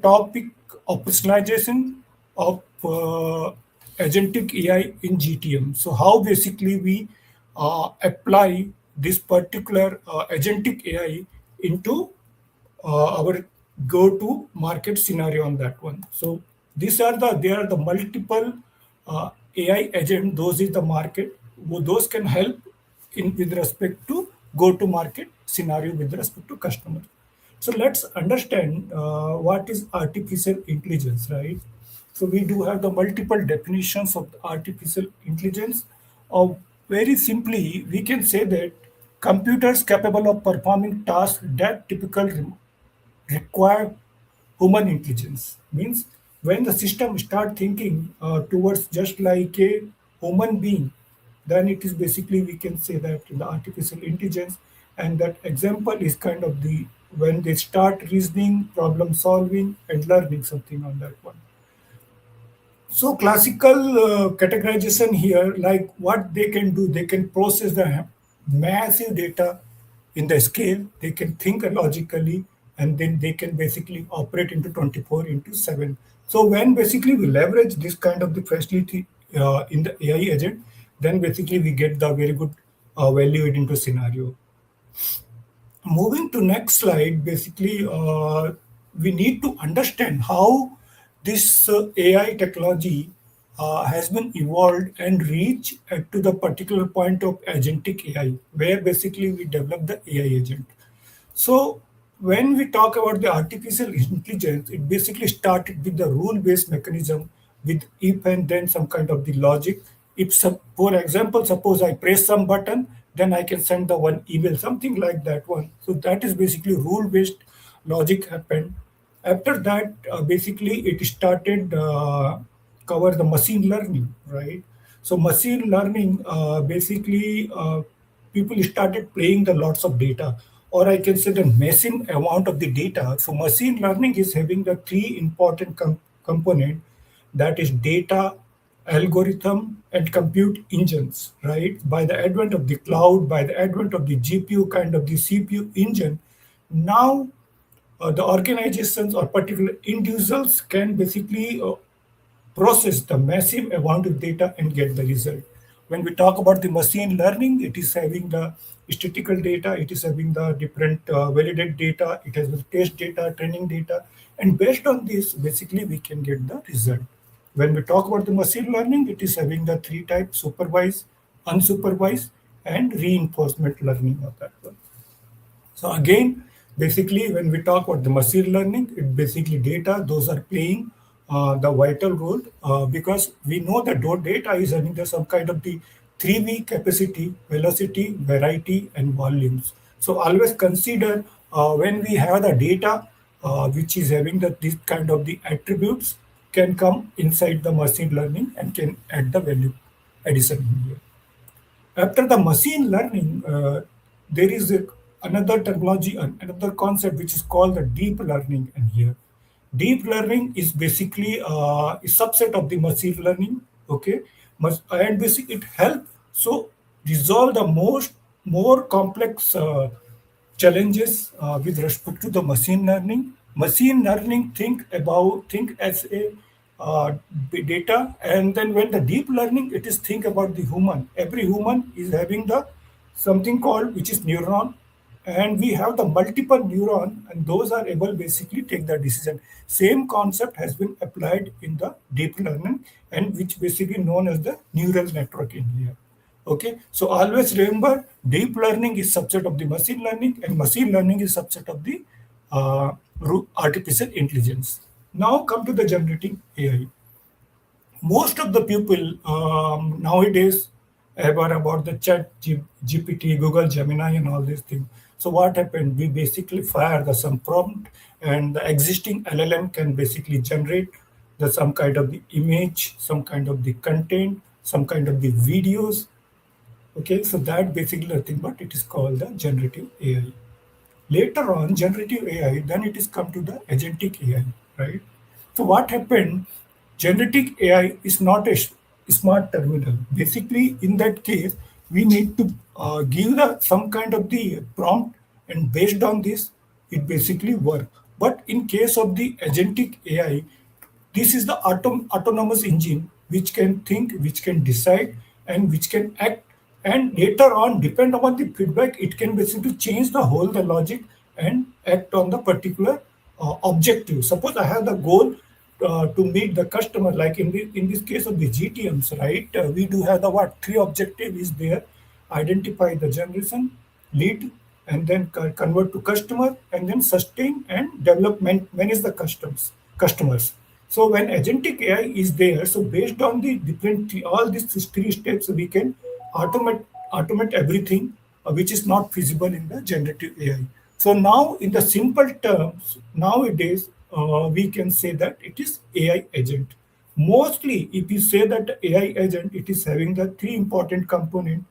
topic operationalization of agentic AI in GTM. So how basically we apply this particular agentic AI into our go-to market scenario on that one. So there are the multiple AI agent. Those is the market. Those can help in with respect to go-to market scenario with respect to customer. So let's understand what is artificial intelligence, right? So we do have the multiple definitions of artificial intelligence. Very simply, we can say that computers capable of performing tasks that typically require human intelligence. Means when the system start thinking towards just like a human being, then it is basically we can say that in the artificial intelligence, and that example is kind of the when they start reasoning, problem solving, and learning something on that one. So classical categorization here, like what they can do, they can process the massive data in the scale, they can think logically, and then they can basically operate into 24 into 7. So when basically we leverage this kind of the facility in the AI agent, then basically we get the very good value into scenario. Moving to next slide, basically we need to understand how this AI technology has been evolved and reach to the particular point of agentic AI, where basically we develop the AI agent. So when we talk about the artificial intelligence, it basically started with the rule-based mechanism with if and then some kind of the logic. If for example, suppose I press some button, then I can send the one email, something like that one. So that is basically rule-based logic happened. After that, basically it started cover the machine learning, right? So machine learning basically people started playing the lots of data, or I can say the massive amount of the data. So machine learning is having the three important component, that is data, algorithm, and compute engines, right? By the advent of the cloud, by the advent of the GPU kind of the CPU engine, now the organizations or particular individuals can basically process the massive amount of data and get the result. When we talk about the machine learning, it is having the statistical data, it is having the different validated data, it has the test data, training data, and based on this, basically we can get the result. When we talk about the machine learning, it is having the three types: supervised, unsupervised, and reinforcement learning of that one. So again, basically, when we talk about the machine learning, it basically data. Those are playing the vital role because we know that data is having some kind of the 3V capacity, velocity, variety, and volumes. So always consider when we have the data which is having this kind of the attributes can come inside the machine learning and can add the value addition here. After the machine learning, there is another technology, another concept which is called the deep learning. And here, deep learning is basically a subset of the machine learning. Okay, and basically it helps so resolve the more complex challenges with respect to the machine learning. Machine learning think as a data, and then when the deep learning, it is think about the human. Every human is having the something called which is neuron, and we have the multiple neuron, and those are able basically take the decision. Same concept has been applied in the deep learning, and which basically known as the neural network in here. Okay, so always remember deep learning is subset of the machine learning, and machine learning is subset of the artificial intelligence. Now come to the generative AI. Most of the people nowadays aware about the GPT, Google Gemini, and all these things. So what happened? We basically fire the some prompt, and the existing LLM can basically generate the some kind of the image, some kind of the content, some kind of the videos. Okay, so that basically nothing but it is called the generative AI. Later on, generative AI, then it is come to the agentic AI, right? So what happened? Generative AI is not a smart terminal. Basically, in that case, we need to give the some kind of the prompt, and based on this, it basically work. But in case of the agentic AI, this is the autonomous engine which can think, which can decide, and which can act. And later on, depend upon the feedback, it can basically change the whole the logic and act on the particular objective. Suppose I have the goal to meet the customer, like in this case of the GTMs, right? We do have the what three objective is there: identify the generation, lead, and then convert to customer, and then sustain and development manage the customers. So when agentic AI is there, so based on the different all these three steps, we can automate everything which is not feasible in the generative AI. So now, in the simple terms, nowadays we can say that it is AI agent. Mostly, if you say that AI agent, it is having the three important components.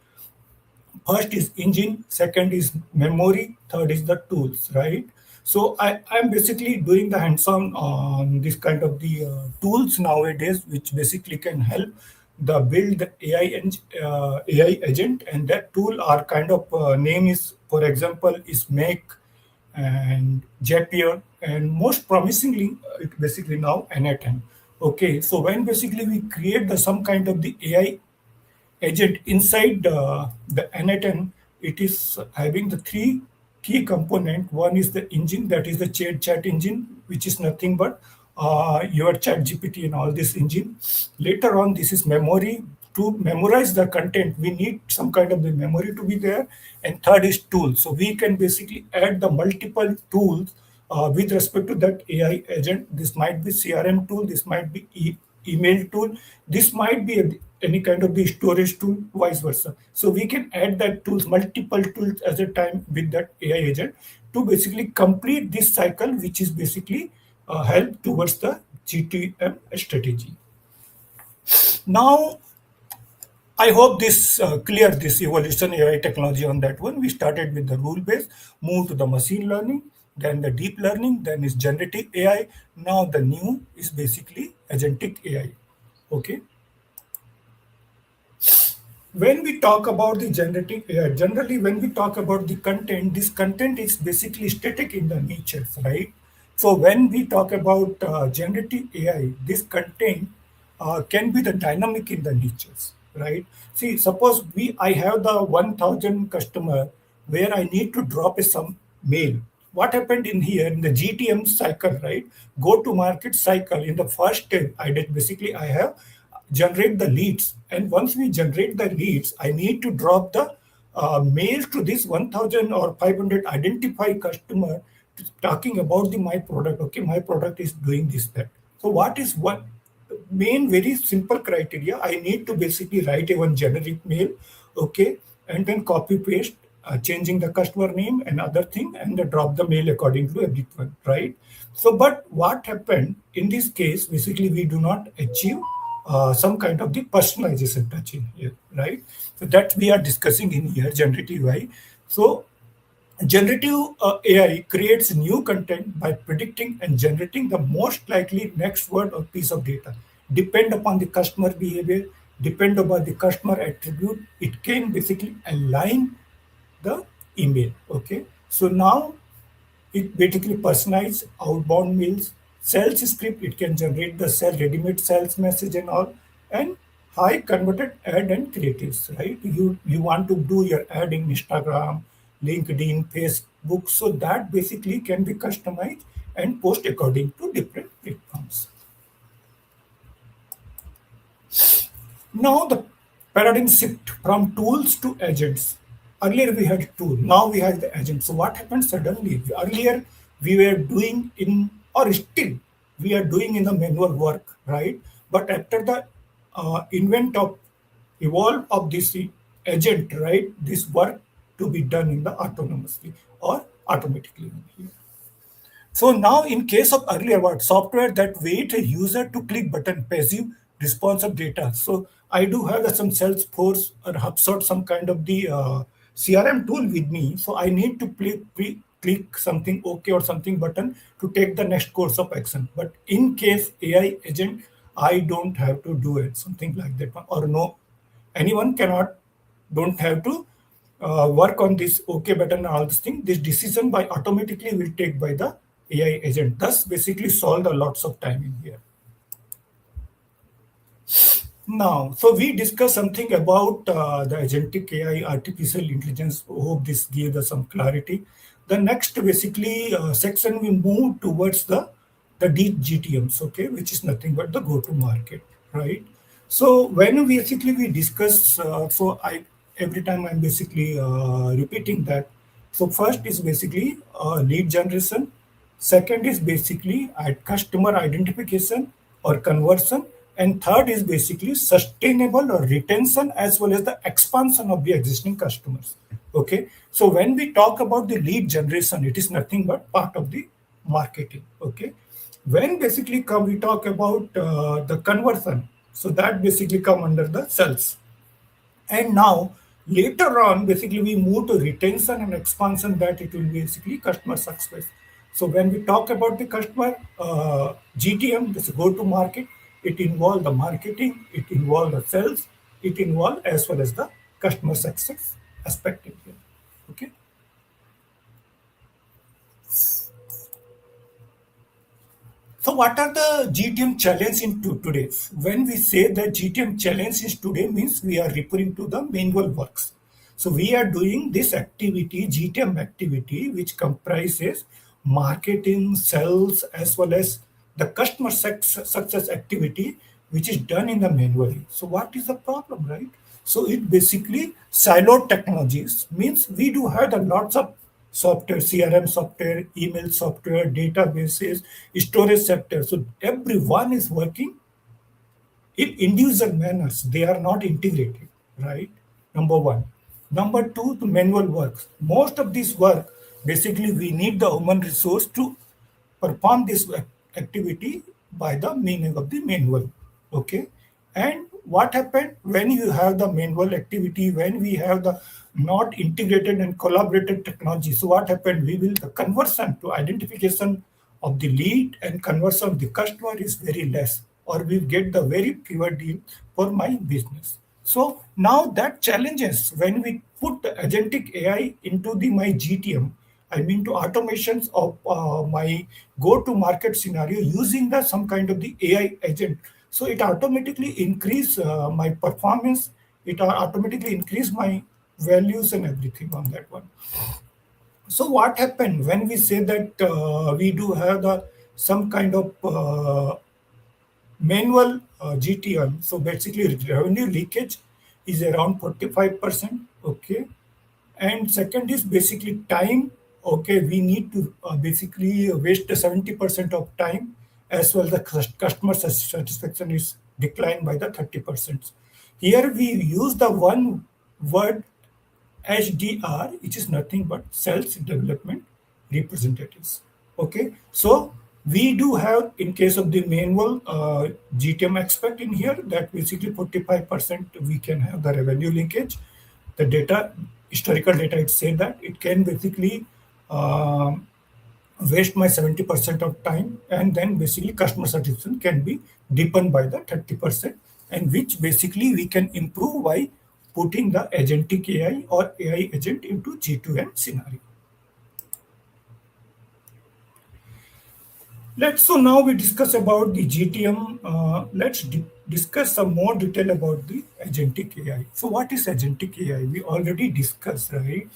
First is engine, second is memory, third is the tools, right? So I'm basically doing the hands-on on this kind of the tools nowadays, which basically can help the build the AI agent, and that tool are kind of name is, for example, is Make and Zapier, and most promisingly, it basically now Anatan. Okay, so when basically we create the some kind of the AI agent inside the Anatan, it is having the three key component. One is the engine, that is the chat engine, which is nothing but your chat GPT and all this engine. Later on, this is memory. To memorize the content, we need some kind of the memory to be there. And third is tools. So we can basically add the multiple tools with respect to that AI agent. This might be CRM tool, this might be email tool, this might be any kind of the storage tool, vice versa. So we can add that tools, multiple tools at a time with that AI agent to basically complete this cycle, which is basically help towards the GTM strategy. Now, I hope this clear this evolution AI technology on that one. We started with the rule base, moved to the machine learning, then the deep learning, then is generative AI. Now the new is basically agentic AI. Okay. When we talk about the generative AI, generally when we talk about the content, this content is basically static in the natures, right? So when we talk about generative AI, this content can be the dynamic in the natures, right? See, suppose I have the 1,000 customer where I need to drop a some mail. What happened in here in the GTM cycle, right? Go to market cycle. In the first step, I did basically I have generate the leads, and once we generate the leads, I need to drop the mail to this 1000 or 500 identified customer talking about the my product. Okay, my product is doing this, that. So what is one main very simple criteria? I need to basically write a one generic mail, okay, and then copy paste, changing the customer name and other thing, and then drop the mail according to everyone, right? So but what happened in this case, basically we do not achieve some kind of the personalization touch in here, right? So that we are discussing in here, generative AI. So generative AI creates new content by predicting and generating the most likely next word or piece of data. Depend upon the customer behavior, depend upon the customer attribute, it can basically align the email. Okay. So now it basically personalized outbound mails, sales script. It can generate the ready-made sales message and all, and high converted ad and creatives. Right? You want to do your ad in Instagram, LinkedIn, Facebook, so that basically can be customized and post according to different platforms. Now the paradigm shift from tools to agents. Earlier we had tool, now we have the agent. So what happened suddenly? Earlier we were doing in, or still we are doing in the manual work, right? But after the invent of evolve of this agent, right? This work to be done in the autonomously or automatically. So now, in case of earlier what software that wait a user to click button, passive responsive data. So I do have some Salesforce or HubSpot, some kind of the CRM tool with me. So I need to click something OK or something button to take the next course of action. But in case AI agent, I don't have to do it, something like that, or no, anyone cannot, don't have to work on this OK button and all this thing. This decision by automatically will take by the AI agent, thus basically solve the lots of time in here. Now, so we discussed something about the agentic AI, artificial intelligence. Hope this gave us some clarity. The next basically section we move towards the GTMs, okay, which is nothing but the go to market, right? So when basically we discuss, so I every time I'm basically repeating that. So first is basically lead generation. Second is basically customer identification or conversion. And third is basically sustainable or retention as well as the expansion of the existing customers. Okay. So when we talk about the lead generation, it is nothing but part of the marketing. Okay. When basically come we talk about the conversion, so that basically come under the sales. And now later on, basically we move to retention and expansion, that it will be basically customer success. So when we talk about the customer GTM, this go to market, it involves the marketing, it involves the sales, it involves as well as the customer success aspect in here. Okay. So what are the GTM challenge in today? When we say that GTM challenge is today means we are referring to the manual works. So we are doing this activity, GTM activity, which comprises marketing, sales, as well as the customer success activity, which is done in the manually. So what is the problem, right? So it basically siloed technologies means we do have the lots of software, CRM software, email software, databases, storage software. So everyone is working in individual manners. They are not integrated, right? Number one. Number two, the manual works. Most of this work, basically, we need the human resource to perform this activity by the meaning of the manual. Okay. And what happened when you have the manual activity, when we have the not integrated and collaborated technology? So what happened? We will the conversion to identification of the lead and conversion of the customer is very less, or we get the very fewer deal for my business. So now that challenges when we put the agentic AI into the my GTM, I mean to automations of my go-to-market scenario using the some kind of the AI agent. So it automatically increase my performance. It automatically increase my values and everything on that one. So what happened when we say that we do have the some kind of manual GTM? So basically, revenue leakage is around 45%. Okay, and second is basically time. Okay, we need to basically waste the 70% of time, as well the customer satisfaction is declined by the 30%. Here we use the one word HDR, which is nothing but sales development representatives. Okay, so we do have, in case of the manual GTM aspect in here, that basically 45% we can have the revenue linkage. The data, historical data, it say that it can basically um waste my 70% of time, and then basically customer satisfaction can be deepened by the 30%, and which basically we can improve by putting the agentic AI or AI agent into G2M scenario. Let's so now we discuss about the GTM. Let's discuss some more detail about the agentic AI. So what is agentic AI? We already discussed, right?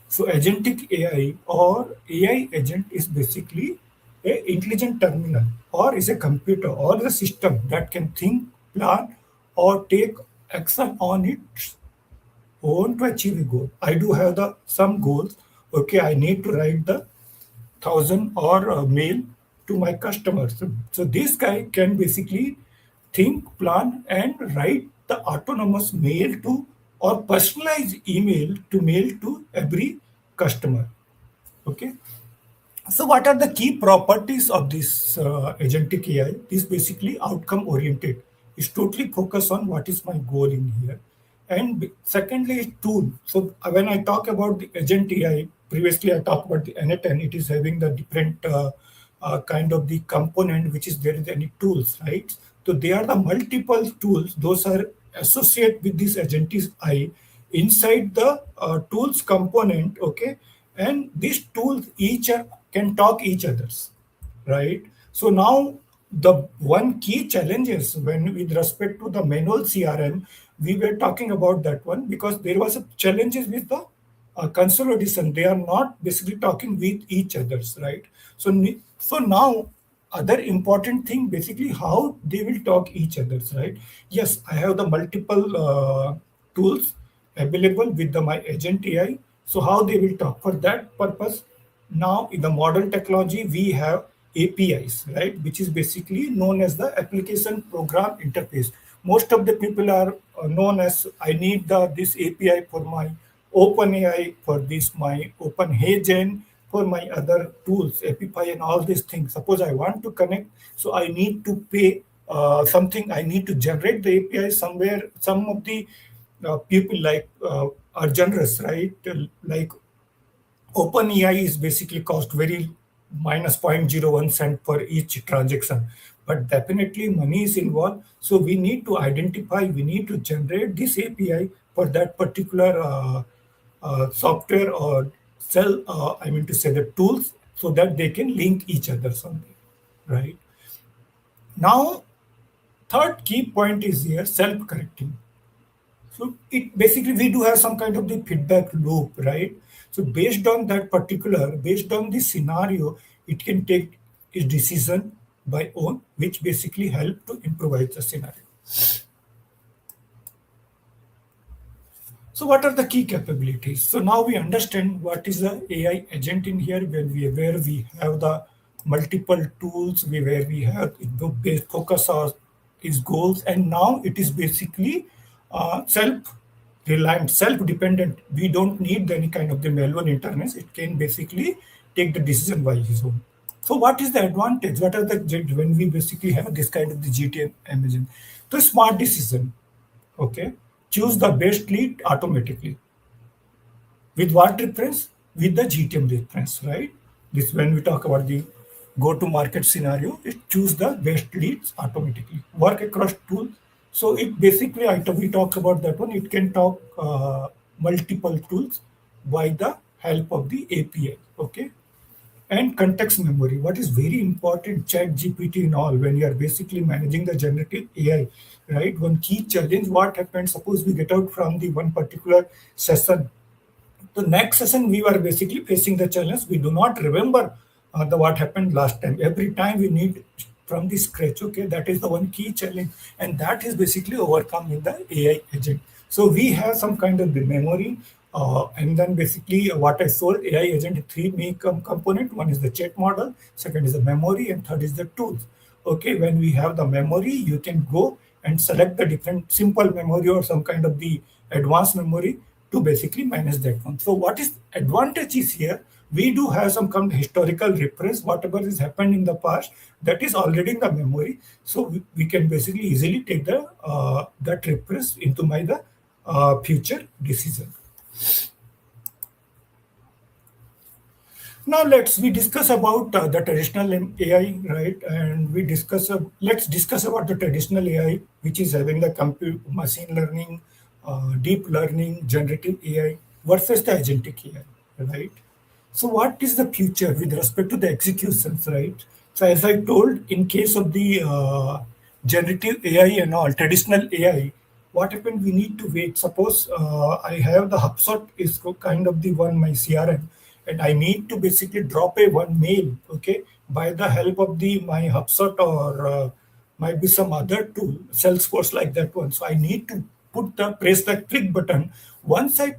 So agentic AI or AI agent is basically a intelligent terminal, or is a computer or a system that can think, plan, or take action on its own to achieve a goal. I do have the some goals. Okay, I need to write the thousand or mail to my customers. So this guy can basically think, plan, and write the autonomous mail to or personalized email to mail to every customer. Okay. So, what are the key properties of this agentic AI? This basically outcome oriented. It's totally focused on what is my goal in here. And secondly, is tool. So, when I talk about the agent AI, previously I talked about the N10, it is having the different kind of the component which is there is any tools, right? So, they are the multiple tools, those are associated with this agentic AI inside the tools component, okay? And these tools each can talk each others. right? So now the one key challenge is when with respect to the manual CRM, we were talking about that one because there was a challenges with the consolidation. They are not basically talking with each others, right? So now other important thing basically how they will talk each others, right? Yes, I have the multiple tools available with the my agent AI. So how they will talk for that purpose? Now in the modern technology we have APIs, right, which is basically known as the application program interface. Most of the people are known as I need the this API for my OpenAI, for this my OpenHeygen, for my other tools, Epify and all these things. Suppose I want to connect, so I need to pay something. I need to generate the API somewhere. Some of the people are generous, right? Like OpenAI is basically cost very minus 0.01 cent for each transaction, but definitely money is involved. So we need to identify, we need to generate this API for that particular software or sell. I mean to say the tools so that they can link each other something, right? Now, third key point is here self-correcting. So it basically we do have some kind of the feedback loop, right? So based on the scenario, it can take a decision by own, which basically help to improvise the scenario. So what are the key capabilities? So now we understand what is the AI agent in here where we have the multiple tools, where we have the base focus on its goals, and now it is basically self-reliant, self-dependent. We don't need any kind of the manual interface. It can basically take the decision by its own. So what is the advantage? What are the when we basically have this kind of the GTM engine? The smart decision. Okay, choose the best lead automatically. With what reference? With the GTM reference, right? This when we talk about the go-to-market scenario, it choose the best leads automatically. Work across tools. So it basically, we talk about that one. It can talk multiple tools by the help of the API. Okay, and context memory. What is very important, chat GPT and all, when you are basically managing the generative AI, right? One key challenge, what happens, suppose we get out from the one particular session, the next session we were basically facing the challenge. We do not remember the what happened last time. Every time we need from the scratch. Okay, that is the one key challenge, and that is basically overcome in the AI agent. So we have some kind of the memory, and then basically what I sold AI agent three main component. One is the chat model, second is the memory, and third is the tools. Okay, when we have the memory, you can go and select the different simple memory or some kind of the advanced memory to basically manage that one. So what is advantage is here, we do have some kind of historical reference, whatever has happened in the past, that is already in the memory. So we can basically easily take the that reference into my the future decision. Now let's we discuss about the traditional AI, right? And we discuss let's discuss about the traditional AI, which is having the compute, machine learning, deep learning, generative AI versus the agentic AI, right? So what is the future with respect to the executions, right? So as I told, in case of the generative AI and all traditional AI, what happened? We need to wait. Suppose I have the HubSpot is kind of the one my CRM, and I need to basically drop a one mail, okay, by the help of the my HubSpot or might be some other tool, Salesforce like that one. So I need to press the click button. Once I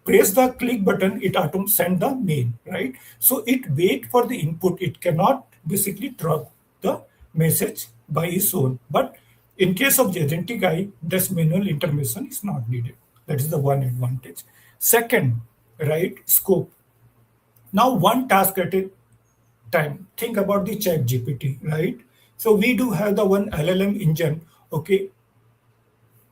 press the click button, it auto send the mail, right? So it wait for the input. It cannot basically drop the message by its own. But in case of the agentic AI, this manual intervention is not needed. That is the one advantage. Second, right, scope. Now one task at a time. Think about the chat GPT, right? So we do have the one LLM engine, okay,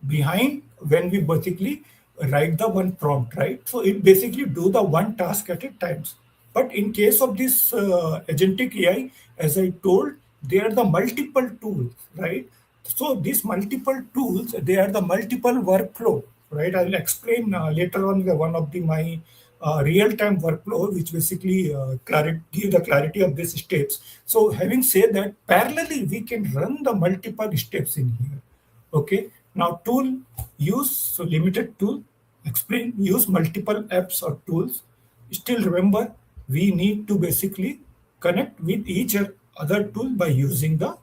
behind when we basically write the one prompt, right? So it basically do the one task at a times. But in case of this agentic AI, as I told, they are the multiple tools, right? So these multiple tools, they are the multiple workflow, right? I'll explain later on the one of the my real-time workflow, which basically give the clarity of these steps. So having said that, parallelly we can run the multiple steps in here. Okay. Now tool use, so limited tool, explain use multiple apps or tools. Still remember, we need to basically connect with each other tool by using the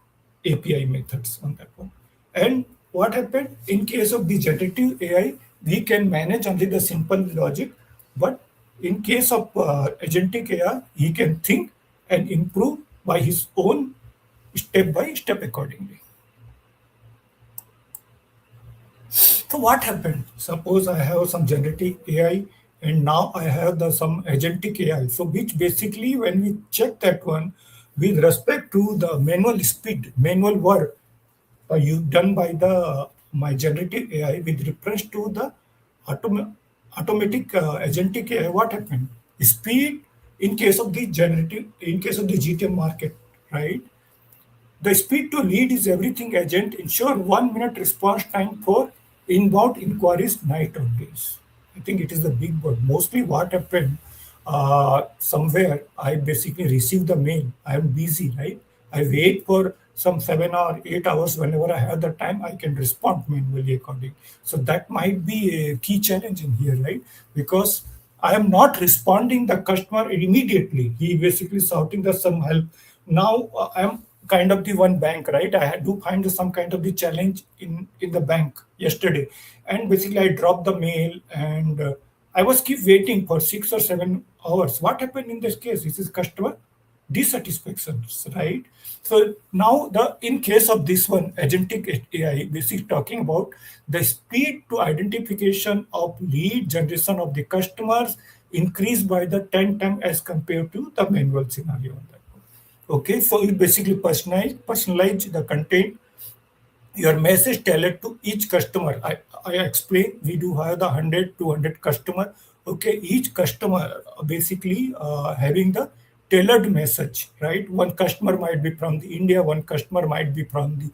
API methods on that one. And what happened in case of the generative AI, we can manage only the simple logic, but in case of agentic AI, he can think and improve by his own step by step accordingly. So what happened? Suppose I have some generative AI and now I have the some agentic AI. So which basically when we check that one with respect to the manual speed, manual work you done by the my generative AI with reference to the automatic agentic AI, what happened? Speed in case of the generative, in case of the GTM market, right? The speed to lead is everything agent. Ensure 1 minute response time for inbound inquiries, night or days. I think it is the big word. Mostly what happened, somewhere I basically receive the mail. I am busy, right? I wait for some 7 or 8 hours. Whenever I have the time, I can respond manually according. So that might be a key challenge in here, right? Because I am not responding the customer immediately. He basically shouting the some help. Now I am kind of the one bank, right? I do find some kind of the challenge in the bank yesterday, and basically I dropped the mail and I was keep waiting for 6 or 7 hours. What happened in this case? This is customer dissatisfactions, right? So now the in case of this one agentic AI, basically talking about the speed to identification of lead generation of the customers increased by the 10 times as compared to the manual scenario on that. Okay, so it basically personalize the content, your message tailored to each customer. I explain we do have the 100 200 customer. Okay, each customer basically having the tailored message, right? One customer might be from the India, one customer might be from the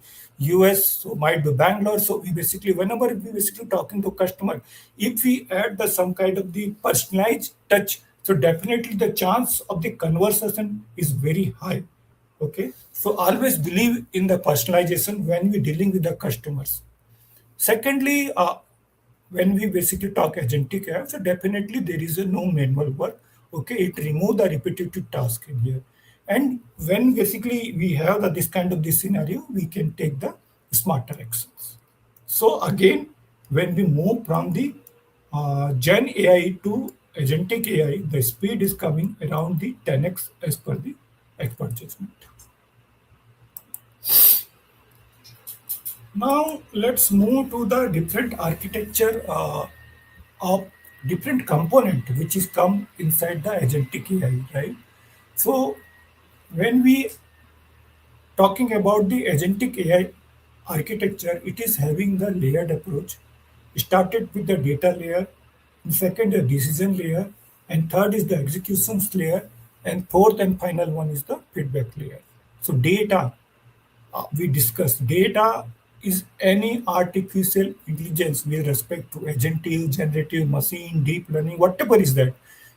US, so might be Bangalore. So we basically whenever we basically talking to customer, if we add the some kind of the personalized touch, so definitely the chance of the conversation is very high. Okay, so always believe in the personalization when we're dealing with the customers. Secondly, when we basically talk agentic AI, so definitely there is a no manual work. Okay, it remove the repetitive task in here, and when basically we have this kind of this scenario, we can take the smarter actions. So again, when we move from the Gen AI to agentic AI, the speed is coming around the 10x as per the expert judgment. Now let's move to the different architecture of different component which is come inside the agentic AI, right? So when we talking about the agentic AI architecture, it is having the layered approach. Started with the data layer, and second the decision layer, and third is the executions layer, and fourth and final one is the feedback layer. So data, we discussed data is any artificial intelligence with respect to agentic, generative, machine, deep learning, whatever is that.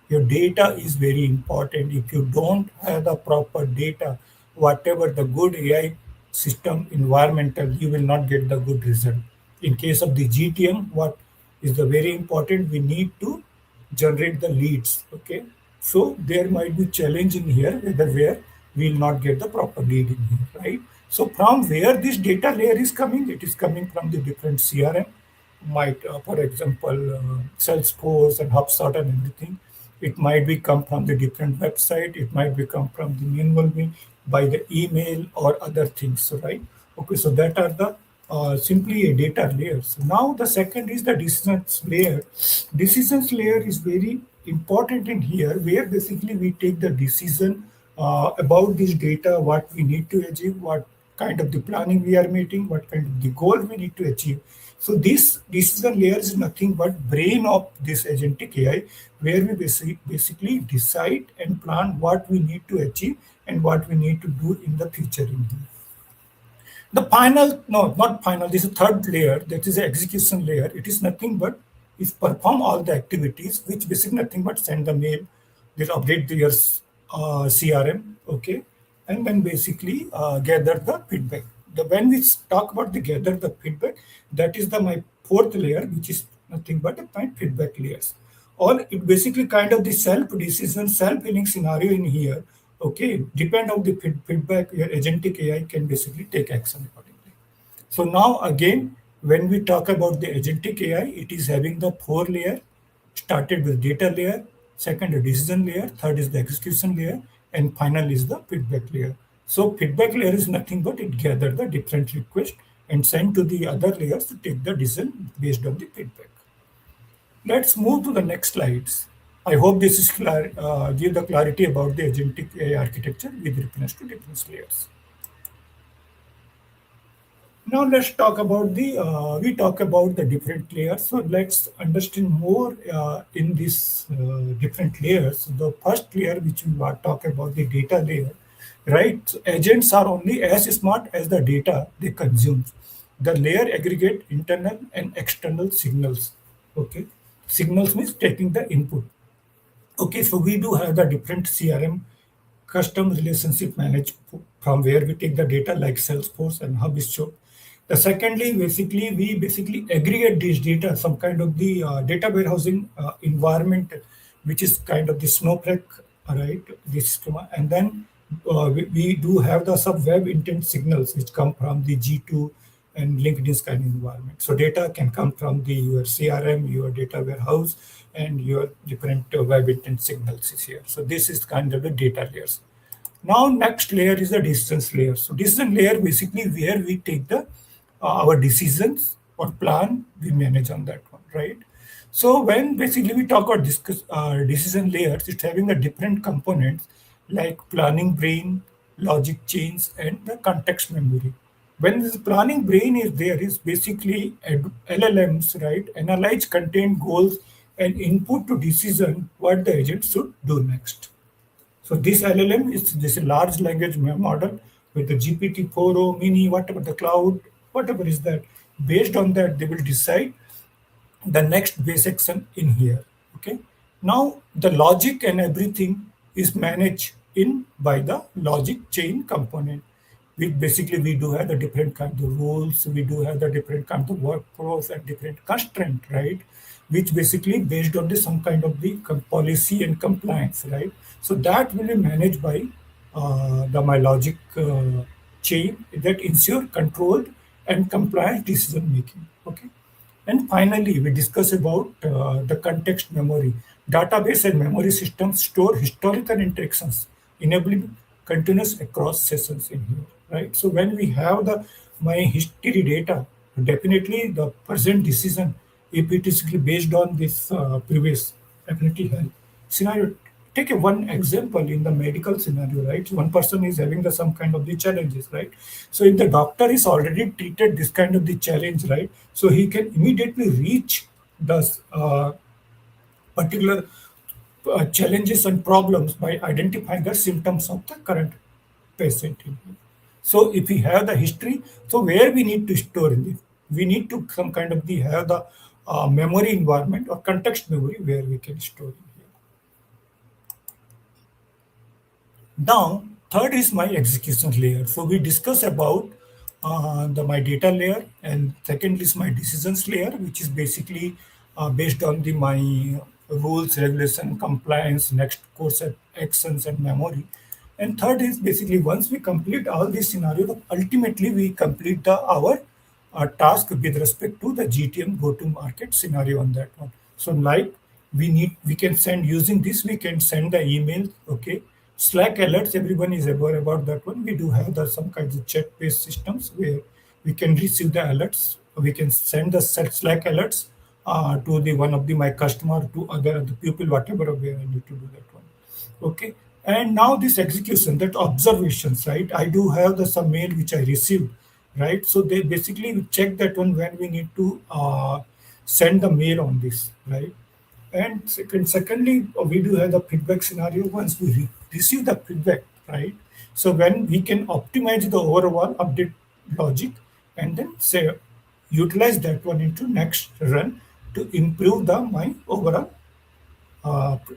Your data is very important. If you don't have the proper data, whatever the good AI system environmental, you will not get the good result. In case of the GTM, what is the very important? We need to generate the leads. Okay, so there might be challenge in here whether where we will not get the proper lead in here, right? So from where this data layer is coming, it is coming from the different CRM, might for example Salesforce and HubSpot and everything. It might be come from the different website, it might be come from the manual way by the email or other things, right? Okay, so that are the simply a data layer. So now the second is the decisions layer. Decisions layer is very important in here, where basically we take the decision about this data, what we need to achieve, what kind of the planning we are meeting, what kind of the goal we need to achieve. So this decision layer is nothing but brain of this agentic AI, where we basically decide and plan what we need to achieve and what we need to do in the future in here. The final, no, not final, this is third layer, that is the execution layer. It is nothing but is perform all the activities, which basically nothing but send the mail, they update their CRM, okay, and then basically gather the feedback. When we talk about the gather the feedback, that is the my fourth layer, which is nothing but the my feedback layers. Or it basically kind of the self decision, self healing scenario in here. Okay, depend on the feedback, your agentic AI can basically take action accordingly. So now again, when we talk about the agentic AI, it is having the four layer, started with data layer, second a decision layer, third is the execution layer, and final is the feedback layer. So feedback layer is nothing but it gather the different requests and send to the other layers to take the decision based on the feedback. Let's move to the next slides. I hope this is give the clarity about the agentic AI architecture with reference to different layers. Now let's talk about the we talk about the different layers. So let's understand more in these different layers. The first layer, which we are talking about, the data layer, right? So agents are only as smart as the data they consume. The layer aggregate internal and external signals. Okay, signals means taking the input. Okay, so we do have the different CRM, custom relationship managed from where we take the data like Salesforce and Hubspot. The secondly, basically, we basically aggregate this data, some kind of the data warehousing environment, which is kind of the Snowflake, right? This schema, and then we do have the sub web intent signals which come from the G2 and LinkedIn's kind of environment. So data can come from the your CRM, your data warehouse, and your different web intent signals is here. So this is kind of the data layers. Now next layer is the decisions layer. So decision layer basically where we take the our decisions or plan, we manage on that one, right? So when basically we talk about discuss, decision layers, it's having the different components like planning brain, logic chains, and the context memory. When this planning brain is there, is basically LLMs, right? Analyze content goals and input to decision what the agent should do next. So this LLM is this large language model with the GPT-4o, Mini, whatever the cloud, whatever is that. Based on that, they will decide the next base action in here. Okay. Now the logic and everything is managed in by the logic chain component. We basically we do have the different kind of rules, we do have the different kind of workflows and different constraint, right? Which basically based on the some kind of the policy and compliance, right? So that will be managed by the my logic chain that ensure controlled and compliant decision making. Okay. And finally, we discuss about the context memory. Database and memory systems store historical interactions, enabling continuous across sessions in here, right? So when we have the my history data, definitely the present decision, if it is based on this previous, definitely help. Scenario, take a one example in the medical scenario, right? One person is having the some kind of the challenges, right? So if the doctor is already treated this kind of the challenge, right? So he can immediately reach the particular challenges and problems by identifying the symptoms of the current patient in him. So if we have the history, so where we need to store in it, we need to some kind of the have the memory environment or context memory where we can store it. Now, third is my execution layer. So we discuss about the my data layer, and second is my decisions layer, which is basically based on the my rules, regulation, compliance, next course actions, and memory. And third is basically once we complete all these scenarios, ultimately we complete the our task with respect to the GTM go-to-market scenario on that one. So like we can send using this, we can send the email, okay. Slack alerts, everyone is aware about that one. We do have the some kinds of chat-based systems where we can receive the alerts. We can send the Slack alerts to the one of the my customer to other people, whatever where I need to do that one. Okay. And now this execution, that observations, right? I do have the some mail which I received, right? So they basically we check that one when we need to send the mail on this, right? And secondly, we do have the feedback scenario once we receive the feedback, right? So when we can optimize the overall update logic and then say utilize that one into next run to improve the my overall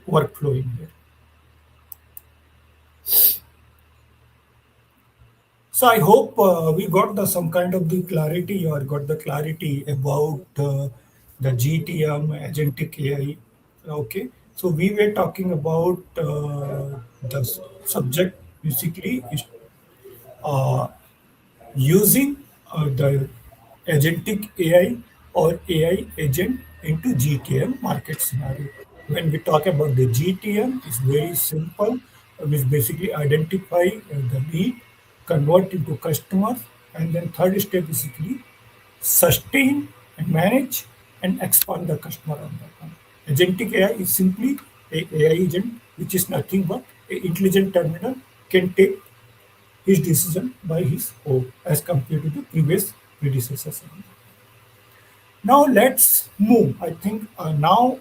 workflow in here. So I hope we got the some kind of the clarity or got the clarity about the GTM agentic AI. Okay, so we were talking about the subject basically is uh, using the agentic AI or AI agent into GTM market scenario. When we talk about the GTM, it's very simple. We basically identify the lead, convert into customers, and then third step basically sustain and manage and expand the customer on that one. Agentic AI is simply a AI agent, which is nothing but a intelligent terminal can take his decision by his own as compared to the previous predecessors. Now let's move. I think now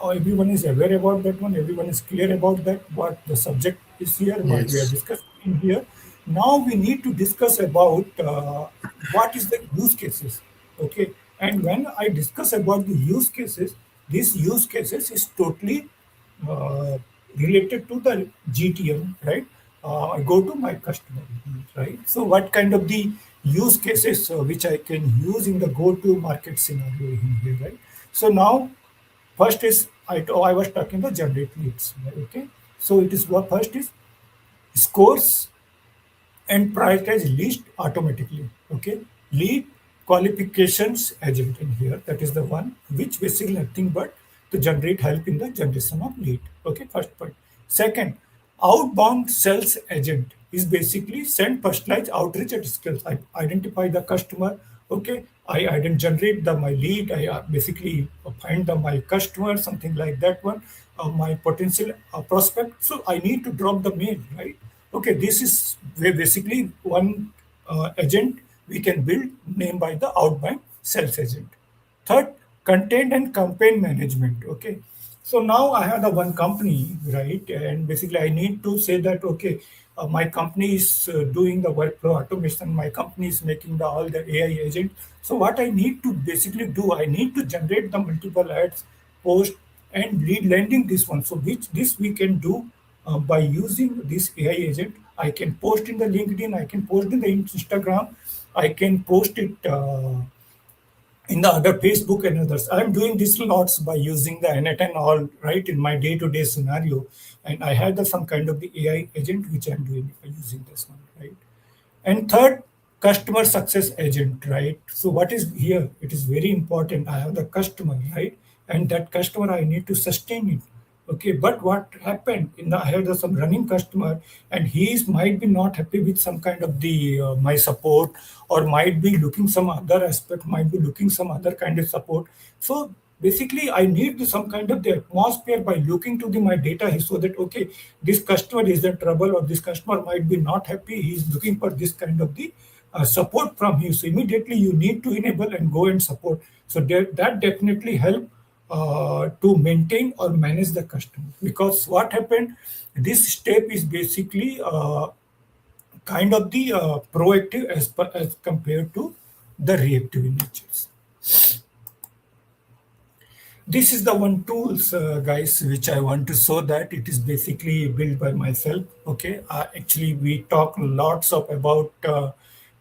everyone is aware about that one. Everyone is clear about that. What the subject is here, what we are Yes. discussing here. Now we need to discuss about what is the use cases. Okay, and when I discuss about the use cases, these use cases is totally uh, related to the GTM, right? I go to my customer, right? So, what kind of the use cases which I can use in the go-to-market scenario in here, right? So now, first is I was talking the generate leads, right? Okay. So it is what first is scores and prioritize list automatically. Okay, lead qualifications agent in here. That is the one which basically nothing but to generate help in the generation of lead. Okay, first point. Second, outbound sales agent is basically send personalized outreach at skills. I identify the customer. Okay, I didn't generate the my lead. I basically find the my customer, something like that one, my potential prospect. So I need to drop the mail, right? Okay, this is where basically one agent we can build named by the outbound sales agent. Third, content and campaign management. Okay, so now I have the one company, right? And basically I need to say that okay, my company is doing the workflow automation. My company is making the all the AI agent. So what I need to basically do, I need to generate the multiple ads, post, and lead landing this one. So which this we can do by using this AI agent. I can post in the LinkedIn, I can post in the Instagram, I can post it in the other Facebook and others. I'm doing this lots by using the NET and all right in my day-to-day scenario. And I had the, some kind of the AI agent which I'm doing by using this one, right? And third, customer success agent, right? So what is here? It is very important. I have the customer, right? And that customer, I need to sustain it. Okay, but what happened in the I had some running customer, and he is might be not happy with some kind of the my support, or might be looking some other aspect, might be looking some other kind of support. So basically, I need some kind of the atmosphere by looking to the my data so that okay, this customer is in trouble, or this customer might be not happy. He's looking for this kind of the support from you. So immediately you need to enable and go and support. So that definitely help to maintain or manage the customer. Because what happened, this step is basically kind of the proactive as compared to the reactive in natures. This is the one tools, guys, which I want to show that it is basically built by myself. Okay, actually, we talk lots of about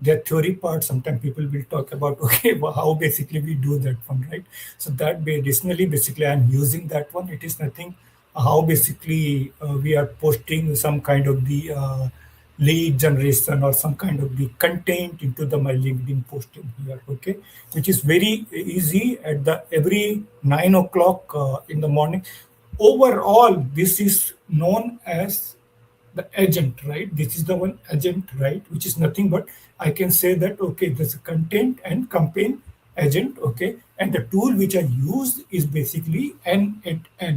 the theory part. Sometimes people will talk about okay, well, how basically we do that one, right? So that additionally, basically, I'm using that one. It is nothing. How basically we are posting some kind of the lead generation or some kind of the content into the my LinkedIn posting here, okay, which is very easy at the every 9 o'clock in the morning. Overall, this is known as the agent, right? This is the one agent, right? Which is nothing but I can say that okay, there's a content and campaign agent, okay, and the tool which I use is basically N.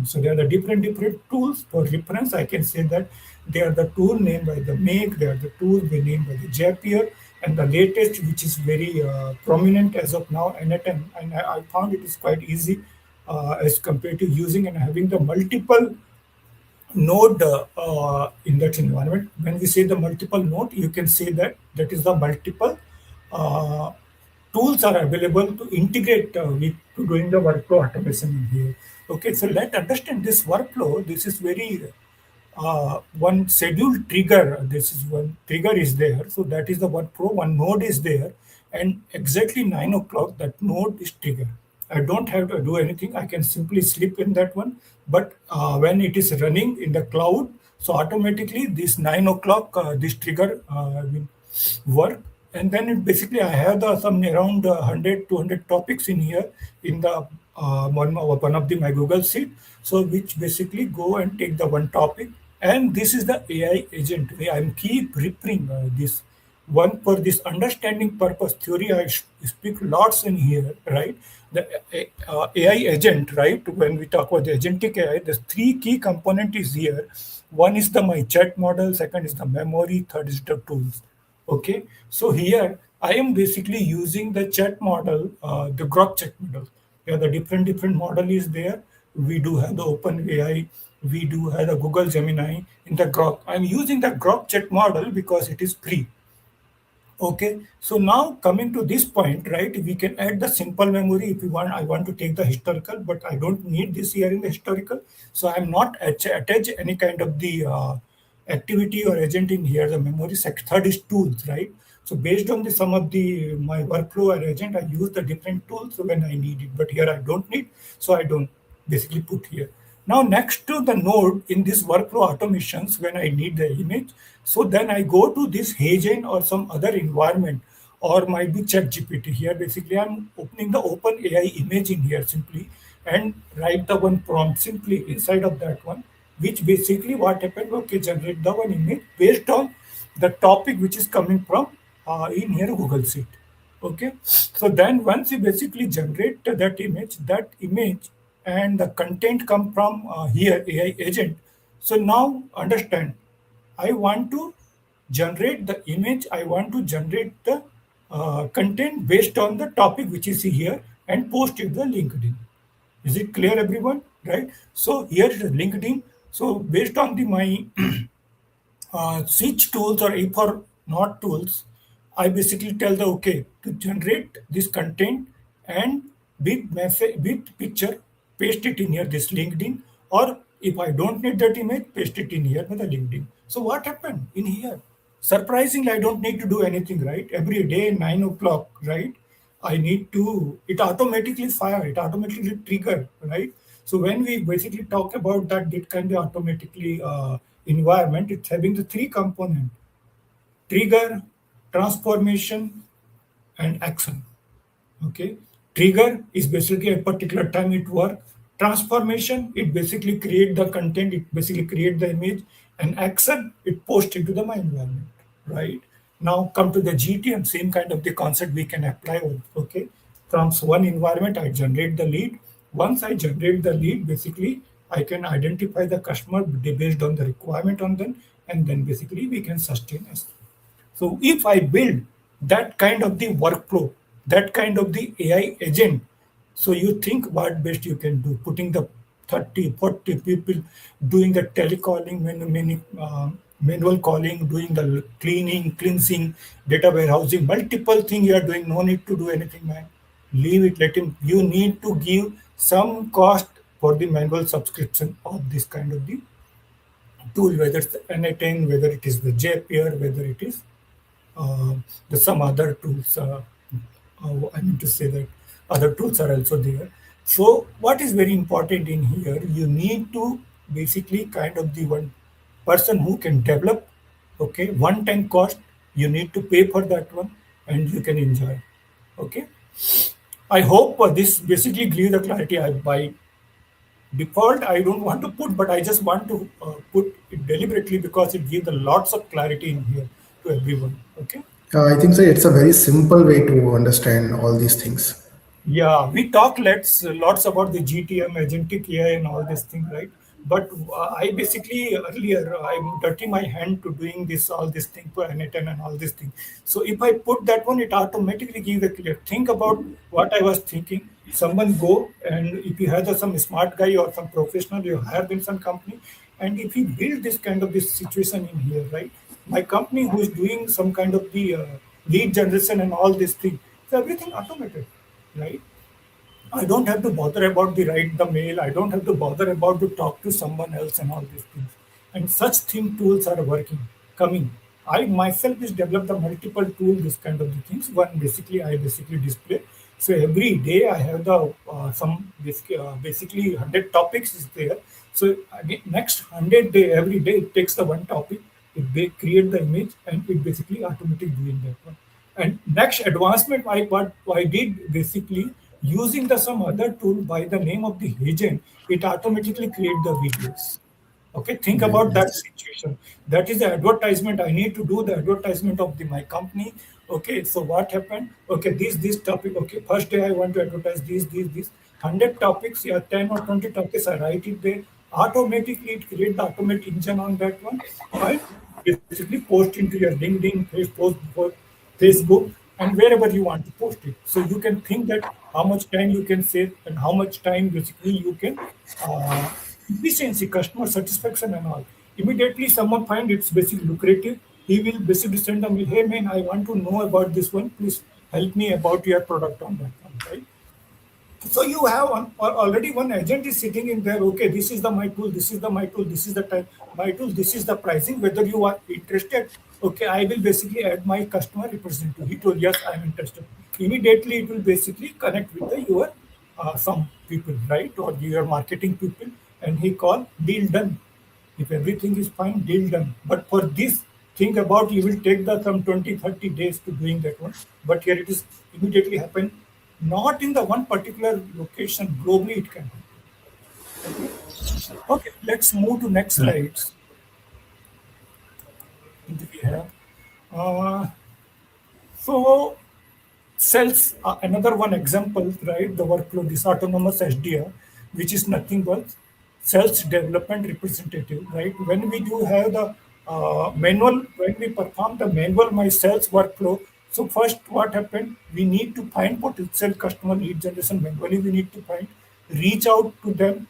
So there are the different tools for reference. I can say that they are the tool named by the Make, they are the tool they named by the Zapier, and the latest which is very prominent as of now, NetN, and I found it is quite easy as compared to using and having the multiple node in that environment. When we say the multiple node, you can say that that is the multiple uh, tools are available to integrate with to doing the workflow automation in here. Okay, so let's understand this workflow. This is very one scheduled trigger. This is one trigger is there. So that is the workflow. One node is there, and exactly 9 o'clock that node is triggered. I don't have to do anything. I can simply sleep in that one. But when it is running in the cloud, so automatically this 9 o'clock this trigger will work, and then it basically I have the some around 100 200 topics in here in the one of the my Google Sheet, so which basically go and take the one topic, and this is the AI agent. I'm keep referring this one for this understanding purpose theory. I speak lots in here, right? The AI agent, right? When we talk about the agentic AI, the three key component is here. One is the my chat model, second is the memory, third is the tools. Okay, so here I am basically using the chat model, the grok chat model. Yeah, the different model is there. We do have the Open AI, we do have the Google Gemini in the grok. I'm using the grok chat model because it is free. Okay, so now coming to this point, right, we can add the simple memory if you want. I want to take the historical, but I don't need this here in the historical. So I'm not attach any kind of the activity or agent in here, the memory. Third is tools, right? So based on the some of the my workflow or agent, I use the different tools when I need it, but here I don't need, so I don't basically put here. Now, next to the node in this workflow automations, when I need the image, so then I go to this Hagen or some other environment, or might be ChatGPT. Here, basically, I'm opening the Open AI image in here simply and write the one prompt simply inside of that one, which basically what happened, okay, generate the one image based on the topic which is coming from in here Google Sheet. Okay, so then once you basically generate that image and the content come from here AI agent. So now understand, I want to generate the image, I want to generate the content based on the topic which is here and post it the LinkedIn. Is it clear, everyone? Right? So here is the LinkedIn. So based on the my switch tools or if or not tools, I basically tell the okay to generate this content and with message with picture, paste it in here this LinkedIn, or if I don't need that image, paste it in here with the LinkedIn. So what happened in here? Surprisingly, I don't need to do anything, right? Every day 9 o'clock, right? I need to it automatically fire, it automatically trigger, right? So when we basically talk about that, it can be automatically environment. It's having the three component: trigger, transformation, and action. Okay, trigger is basically a particular time it work. Transformation, it basically create the content, it basically create the image, and action, it post into the my environment, right? Now come to the GTM, same kind of the concept we can apply. Okay, from one environment I generate the lead. Once I generate the lead, basically I can identify the customer based on the requirement on them, and then basically we can sustain us. So if I build that kind of the workflow, that kind of the AI agent, so you think what best you can do, putting the 30, 40 people doing the telecalling, manual calling, doing the cleaning, cleansing, data warehousing, multiple things you are doing, no need to do anything, man. Leave it, let him. You need to give some cost for the manual subscription of this kind of the tool, whether it's the N10, whether it is the Zapier, whether it is the some other tools. I mean to say that other tools are also there. So what is very important in here, you need to basically kind of the one person who can develop, okay, one time cost, you need to pay for that one and you can enjoy. Okay. I hope this basically gives the clarity. By default, I don't want to put, but I just want to put it deliberately because it gives a lots of clarity in here to everyone. Okay. I think so. It's a very simple way to understand all these things. Yeah, we talk lots about the GTM, agentic AI, and all this thing, right? But I basically earlier I'm dirty my hand to doing this all this thing for N10 and all this thing. So if I put that one, it automatically gives a clear. Think about what I was thinking. Someone go and if you have some smart guy or some professional, you hire in some company, and if you build this kind of this situation in here, right? My company who is doing some kind of the lead generation and all this thing, So everything automated, right? I don't have to bother about the write the mail. I don't have to bother about to talk to someone else and all these things. And such thing tools are working, coming. I myself is developed the multiple tool, this kind of the things. One basically I basically display. So every day I have the basically 100 topics is there. So again, next 100 day every day it takes the one topic, create the image and it basically automatically doing that one. And next advancement, I did basically using the some other tool by the name of the agent, it automatically create the videos. Okay, think about that Yes. situation. That is the advertisement. I need to do the advertisement of my company. Okay, so what happened? Okay, this topic. Okay, first day I want to advertise this 100 topics. Yeah, 10 or 20 topics. I write it there. Automatically, it create the automate engine on that one, and basically post into your LinkedIn, Facebook, and wherever you want to post it. So you can think that how much time you can save and how much time basically you can uh, efficiency, customer satisfaction, and all. Immediately, someone find it's basically lucrative. He will basically send a mail, hey man, I want to know about this one. Please help me about your product on that one, right? So you have already one agent is sitting in there. Okay, this is the my tool. This is the my tool. This is the time my tool. This is the pricing. Whether you are interested, okay, I will basically add my customer representative. He told yes, I'm interested. Immediately, it will basically connect with your some people, right, or your marketing people, and he call deal done. If everything is fine, deal done. But for this, think about you will take the some 20, 30 days to doing that one. But here it is immediately happen. Not in the one particular location, globally it can happen. Okay. Okay, let's move to next slides. We have. Uh, so cells, another one example, right? The workflow, this autonomous SDR, which is nothing but sales development representative, right? When we do have the manual, when we perform the manual my sales workflow, so first what happened? We need to find potential customer lead generation manually. We need to find, reach out to them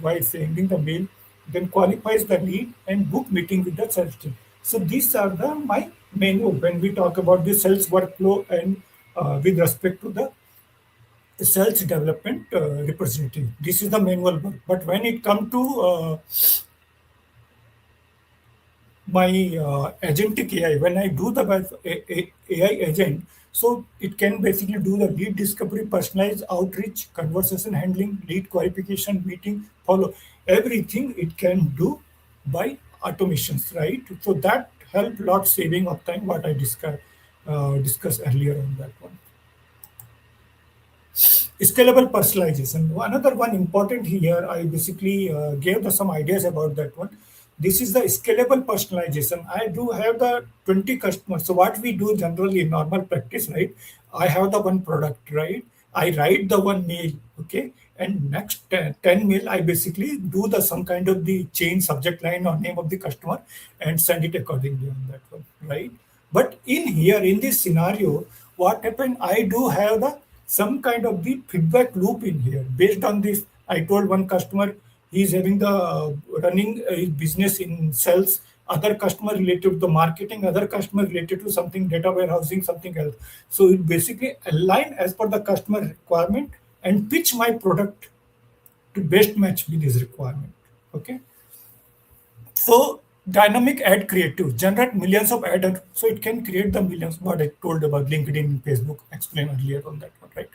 by sending the mail, then qualifies the lead and book meeting with the sales team. So these are the my menu when we talk about the sales workflow and with respect to the sales development representative. This is the manual work. But when it comes to my agentic AI, when I do the AI agent, so it can basically do the lead discovery, personalized outreach, conversation handling, lead qualification, meeting, follow everything it can do by automations, right? So that help lot saving of time. What I discussed earlier on that one. Scalable personalization. Another one important here, I basically gave some ideas about that one. This is the scalable personalization. I do have the 20 customers. So what we do generally in normal practice, right? I have the one product, right? I write the one mail, okay? And next 10 mail, I basically do the some kind of the change subject line or name of the customer and send it accordingly on that one, right? But in here, in this scenario, what happened? I do have the some kind of the feedback loop in here. Based on this, I told one customer he is having the running his business in sales, other customer related to the marketing, other customer related to something data warehousing, something else. So it basically align as per the customer requirement and pitch my product to best match with his requirement. Okay. So dynamic ad creative generate millions of ad, so it can create the millions. What I told about LinkedIn, Facebook, explained earlier on that one, right?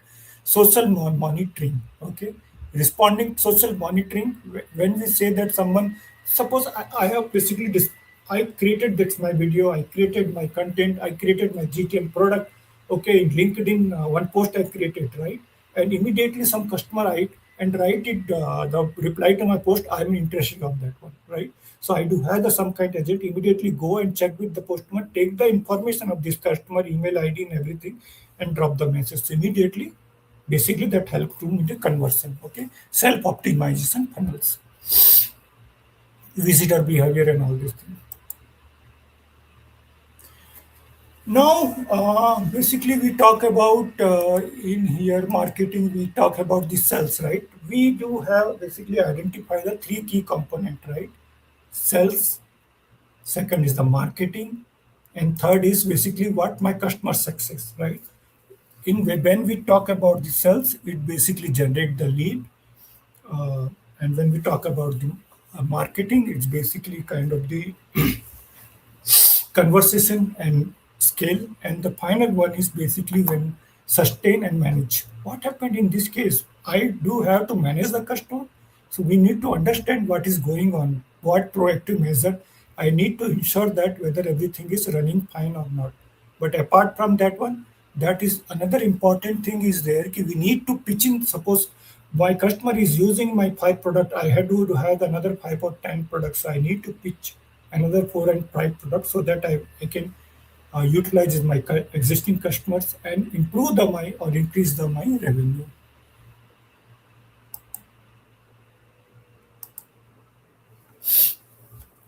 Social monitoring, okay, responding social monitoring. When we say that someone, suppose I have basically this, I created this my video, I created my content, I created my GTM product. Okay, in LinkedIn, one post I created, right? And immediately some customer write and write it the reply to my post. I'm interested on that one, right? So I do have the some kind agent. Immediately go and check with the customer, take the information of this customer, email ID and everything, and drop the message. So immediately, basically that help to me the conversion. Okay, self optimization funnels, visitor behavior, and all these things. Now, basically, we talk about in here marketing. We talk about the sales, right? We do have basically identify the three key component, right? Sales, second is the marketing, and third is basically what my customer success, right? when we talk about the sales, it basically generate the lead, uh, and when we talk about the marketing, it's basically kind of the conversation and scale. And the final one is basically when sustain and manage. What happened in this case? I do have to manage the customer. So we need to understand what is going on, what proactive measure I need to ensure that whether everything is running fine or not. But apart from that one, that is another important thing is there. We need to pitch in. Suppose my customer is using my five product, I had to have another 5 or 10 products. I need to pitch another 4 and 5 products so that I can utilize my existing customers and improve the my or increase the my revenue.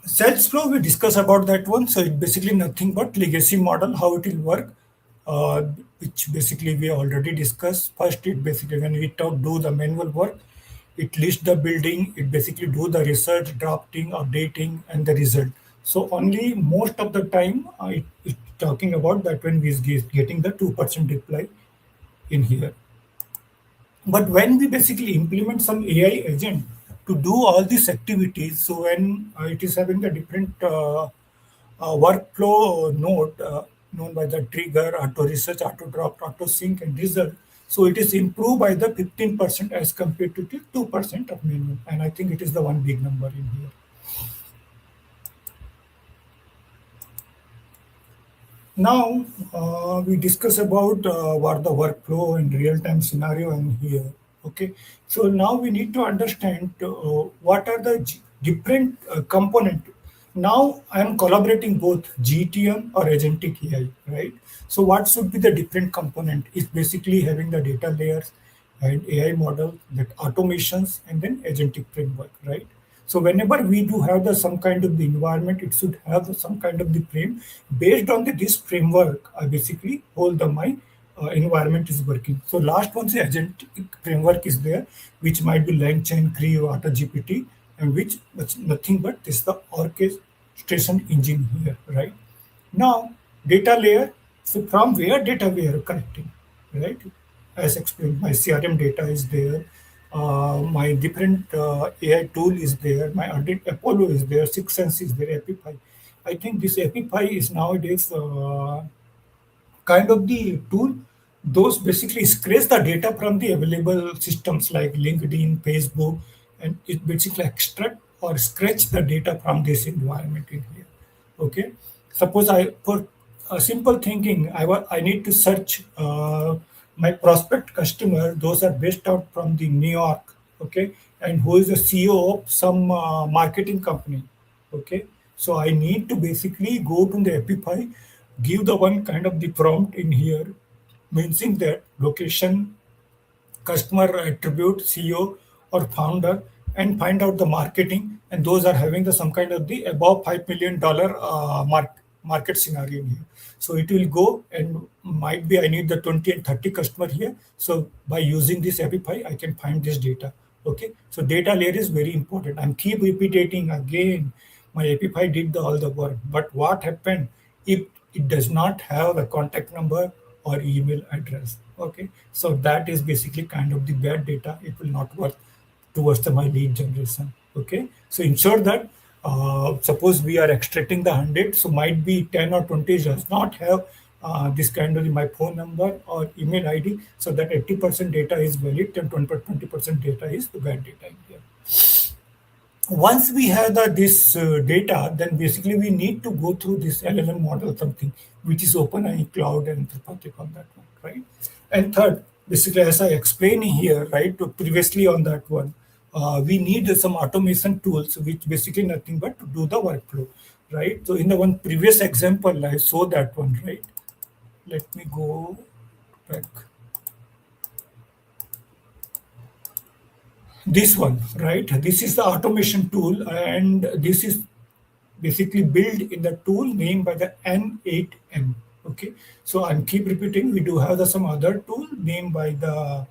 Sales flow, we discuss about that one. So it basically nothing but legacy model, how it will work, uh, which basically we already discussed. First, it basically when we talk do the manual work, it lists the building, it basically do the research, drafting, updating, and the result. So only most of the time it's talking about that when we is getting the 2% reply in here. But when we basically implement some AI agent to do all these activities, so when it is having a different workflow node known by the trigger, auto research, auto drop, auto sync, and result. So it is improved by the 15% as compared to the 2% of minimum. And I think it is the one big number in here. Now we discuss about what the workflow and real-time scenario in here. Okay, so now we need to understand what are the different component. Now I am collaborating both GTM or agentic AI, right? So what should be the different component? Is basically having the data layers and AI model, that automations, and then agentic framework, right? So whenever we do have the some kind of the environment, it should have some kind of the frame. Based on this framework, I basically hold the my environment is working. So last one, the agentic framework is there, which might be LangChain, Creo, Auto GPT, and which that's nothing but this the orchestration engine here, right? Now, data layer. So from where data we are collecting, right? As explained, my CRM data is there. My different AI tool is there. My audit Apollo is there. Six Sense is there. Epify. I think this Epify is nowadays kind of the tool. Those basically scrape the data from the available systems like LinkedIn, Facebook, and it basically extract or scratch the data from this environment in here. Okay, suppose I for a simple thinking, I need to search my prospect customer. Those are based out from the New York. Okay, and who is the CEO of some marketing company. Okay, so I need to basically go to the Epify, give the one kind of the prompt in here, mentioning that location, customer attribute, CEO or founder, and find out the marketing. And those are having the some kind of the above $5 million market scenario in here. So it will go and might be I need the 20 and 30 customer here. So by using this Epify, I can find this data. Okay. So data layer is very important. I'm keep repeating again. My Epify did all the work. But what happened if it does not have a contact number or email address? Okay, so that is basically kind of the bad data. It will not work towards my lead generation. Okay, so ensure that suppose we are extracting the 100, so might be 10 or 20 does not have this kind of my phone number or email ID, so that 80% data is valid and 20% data is the bad data in here. Once we have this data, then basically we need to go through this LLM model, something which is OpenAI Cloud and Anthropic on that one, right? And third, basically, as I explained here, right, previously on that one, we need some automation tools, which basically nothing but to do the workflow, right? So in the one previous example, I saw that one, right? Let me go back. This one, right? This is the automation tool, and this is basically built in the tool named by the N8M. Okay, so I'm keep repeating. We do have some other tool named by the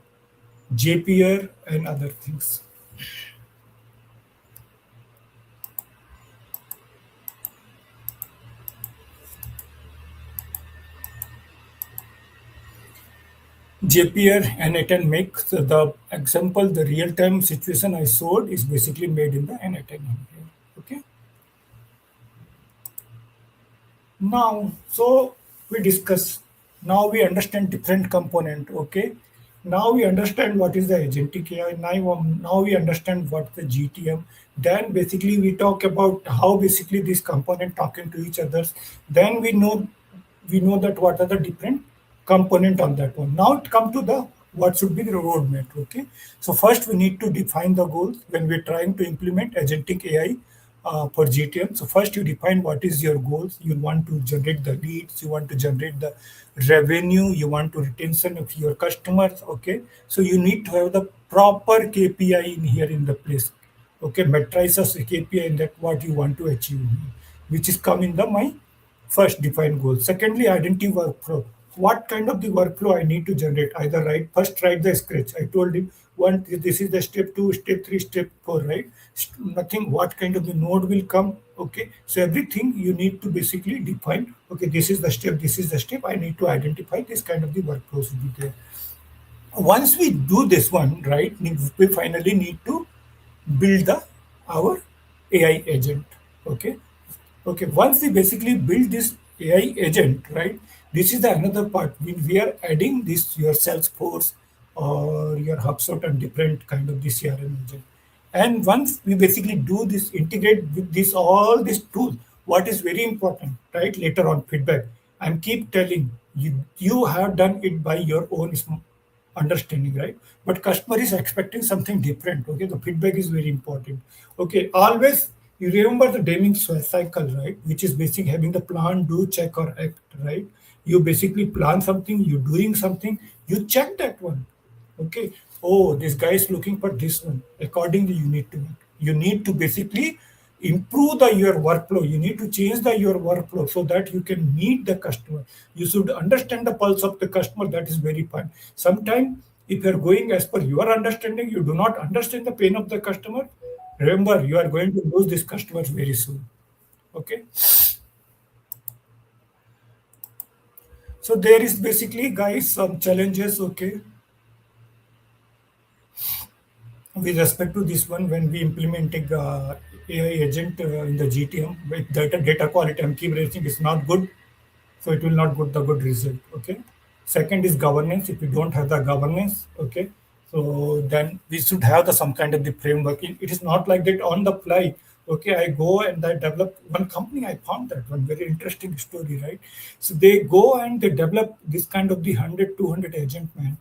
JPR and other things. Zapier and N8N makes the example, the real-time situation I showed is basically made in the N8N here. Okay. Now, so we discuss. Now we understand different component. Okay. Now we understand what is the agentic AI. Now we understand what the GTM. Then basically we talk about how basically this component talking to each others. Then we know that what are the different component on that one. Now it come to the what should be the roadmap. Okay, so first we need to define the goals when we're trying to implement agentic AI for GTM. So first you define what is your goals. You want to generate the leads, you want to generate the revenue, you want to retention of your customers. Okay, so you need to have the proper KPI in here in the place. Okay, matrices KPI in that what you want to achieve, which is come in the my first define goal. Secondly, identity workflow. What kind of the workflow I need to generate? Either write the script. I told him one, this is the step two, step three, step four, right? Nothing, what kind of the node will come. Okay. So everything you need to basically define. Okay, this is the step, this is the step. I need to identify this kind of the workflows will be there. Once we do this one, right, we finally need to build the our AI agent. Okay. Okay, once we basically build this AI agent, right? This is the another part. When we are adding this your Salesforce or your HubSpot and different kind of the CRM agent. And once we basically do this, integrate with this all this tool, what is very important, right? Later on feedback. I'm keep telling you, you have done it by your own understanding, right? But customer is expecting something different. Okay, the feedback is very important. Okay, always you remember the Deming cycle, right? Which is basically having the plan, do, check, or act, right? You basically plan something, you doing something, you check that one. Okay. Oh, this guy is looking for this one. Accordingly, you need to basically improve the your workflow. You need to change the your workflow so that you can meet the customer. You should understand the pulse of the customer. That is very fine. Sometimes if you're going as per your understanding, you do not understand the pain of the customer. Remember, you are going to lose these customers very soon. Okay. So there is basically, guys, some challenges. Okay, with respect to this one, when we implementing AI agent in the GTM with data quality, I'm keep raising is not good, so it will not get the good result. Okay. Second is governance. If we don't have the governance, okay, so then we should have the some kind of the framework. It is not like that on the fly. Okay, I go and I develop one company. I found that one very interesting story, right? So they go and they develop this kind of the 100, 200 agent man.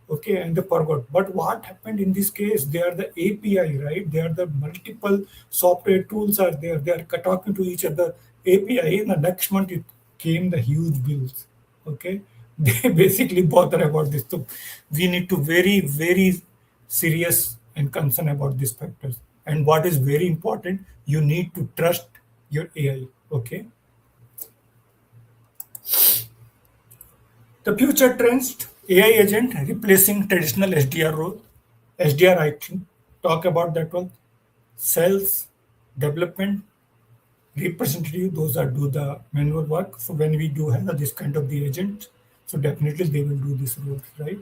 Okay, and they forgot. But what happened in this case? They are the API, right? They are the multiple software tools are there. They are talking to each other. API. In the next month, it came the huge bills. Okay, they basically bother about this. So we need to very, very serious and concerned about these factors. And what is very important, you need to trust your AI. Okay. The future trends, AI agent replacing traditional SDR role. SDR, I think, talk about that one. Sales, development, representative, those are do the manual work. So when we do have this kind of the agent, so definitely they will do this role, right?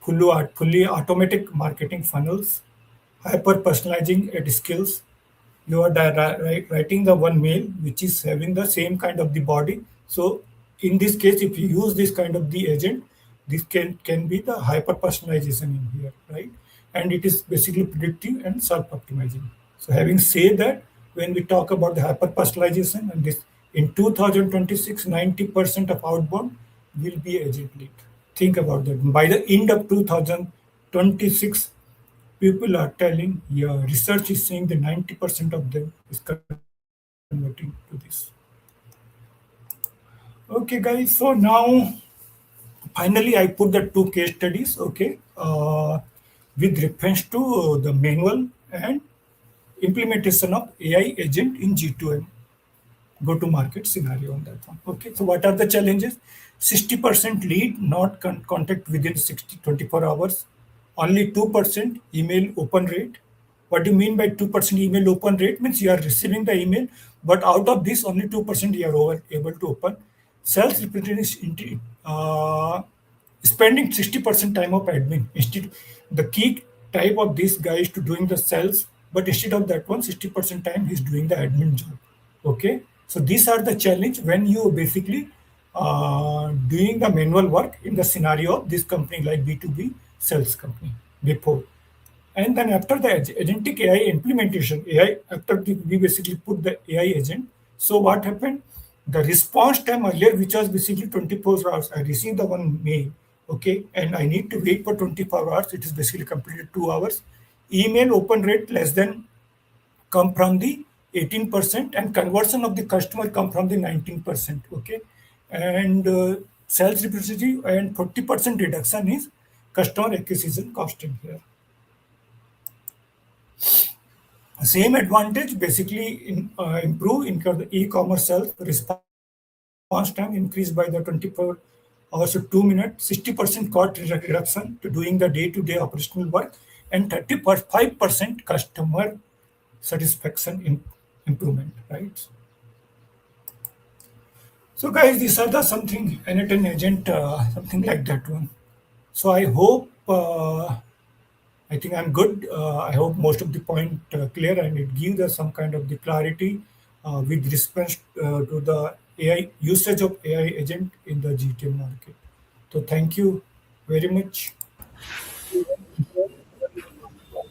Fully automatic marketing funnels, hyper personalizing at skills. You are writing the one mail which is having the same kind of the body. So in this case, if you use this kind of the agent, this can be the hyper personalization in here, right? And it is basically predictive and self optimizing. So having said that, when we talk about the hyper personalization and this in 2026, 90% of outbound will be agent lead. Think about that. By the end of 2026, people are telling, yeah, research is saying that 90% of them is converting to this. Okay, guys. So now, finally, I put the two case studies. Okay, with reference to the manual and implementation of AI agent in G2M. Go-to-market scenario on that one. Okay, so what are the challenges? 60% lead not contact within 24 hours. Only 2% email open rate. What do you mean by 2% email open rate? Means you are receiving the email, but out of this, only 2% you are able to open. Sales representative spending 60% time of admin. Instead, the key type of this guy is to doing the sales, but instead of that one, 60% time he's doing the admin job. Okay, so these are the challenge when you basically doing the manual work in the scenario of this company like B2B sales company before. And then after the agentic AI implementation, AI after we basically put the AI agent. So what happened? The response time earlier, which was basically 24 hours, I received the one mail, okay, and I need to wait for 24 hours. It is basically completed 2 hours. Email open rate less than come from the 18% and conversion of the customer come from the 19%, okay, and sales representative and 40% reduction is customer acquisition cost in here. Same advantage basically improve in the e-commerce sales response time increased by the 24 hours to 2 minutes, 60% cost reduction to doing the day-to-day operational work, and 35% customer satisfaction improvement, right? So guys, these are the something N8N agent, something like that one. So I hope I think I'm good. I hope most of the point clear and it gives us some kind of the clarity with respect to the AI usage of AI agent in the GTM market. So thank you very much.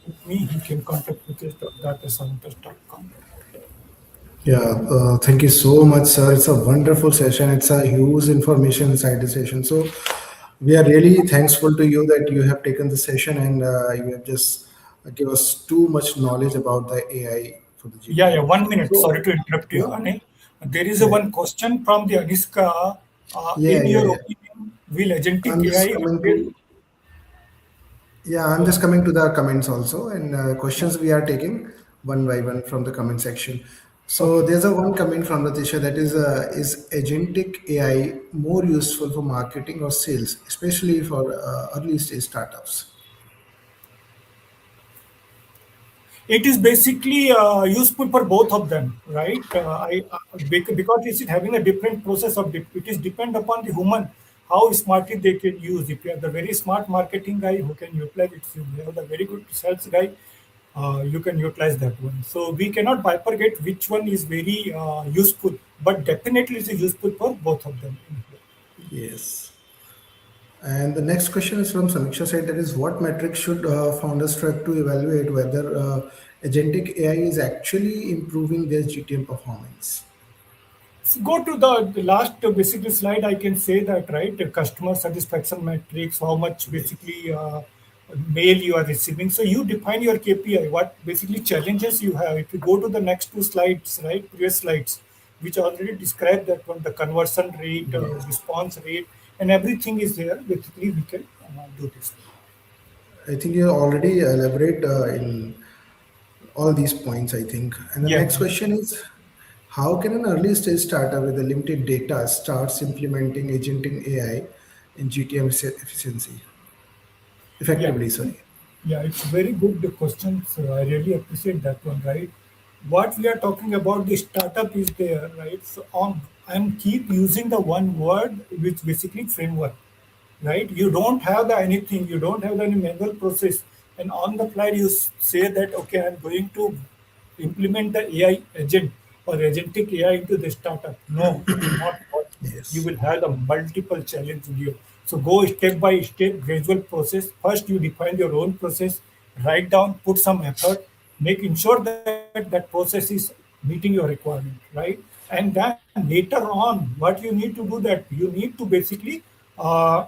With me, he can contact with us at datascientist.com. Yeah, thank you so much, sir. It's a wonderful session. It's a huge information inside the session. So we are really thankful to you that you have taken the session and you have just give us too much knowledge about the AI for the Yeah, yeah, GTM. 1 minute. So Sorry to interrupt you, yeah, Anil. There is a yeah, one question from the Aniska. yeah, In yeah, your yeah. opinion, will agentic I'm just AI coming replace? to Yeah, I'm Uh, just coming to the comments also, and questions we are taking one by one from the comment section. So okay. there's a one comment from Latisha that is agentic AI more useful for marketing or sales, especially for early stage startups? It is basically useful for both of them, right? Because it is having a different process of it is depend upon the human how smartly they can use. If you have the very smart marketing guy who can utilize it, if you have the very good sales guy, you can utilize that one. So we cannot bifurcate which one is very useful, but definitely it is useful for both of them. Yes. And the next question is from Samiksha said that is what metrics should founders track to evaluate whether agentic AI is actually improving their GTM performance? Go to the last basically slide. I can say that right. The customer satisfaction metrics, how much Yes. basically mail you are receiving. So you define your KPI. What basically challenges you have. If you go to the next two slides, right, previous slides, which already describe that one, the conversion rate, Yes. response rate, and everything is there. Basically, we can do this. I think you already elaborate in all these points, I think. And the Yeah. next question is how can an early stage startup with a limited data starts implementing agentic AI in GTM efficiency Yeah, effectively? Sorry. yeah, it's very good question. So I really appreciate that one, right? What we are talking about, the startup is there, right? So I'm keep using the one word, which basically framework, right? You don't have the anything, you don't have any manual process, and on the fly you say that okay, I'm going to implement the AI agent or agentic AI into the startup. No, it will not work. You Yes. will have the multiple challenges here. So go step by step, gradual process. First, you define your own process, write down, put some effort, make ensure that that process is meeting your requirement, right? And then later on, what you need to do that you need to basically uh,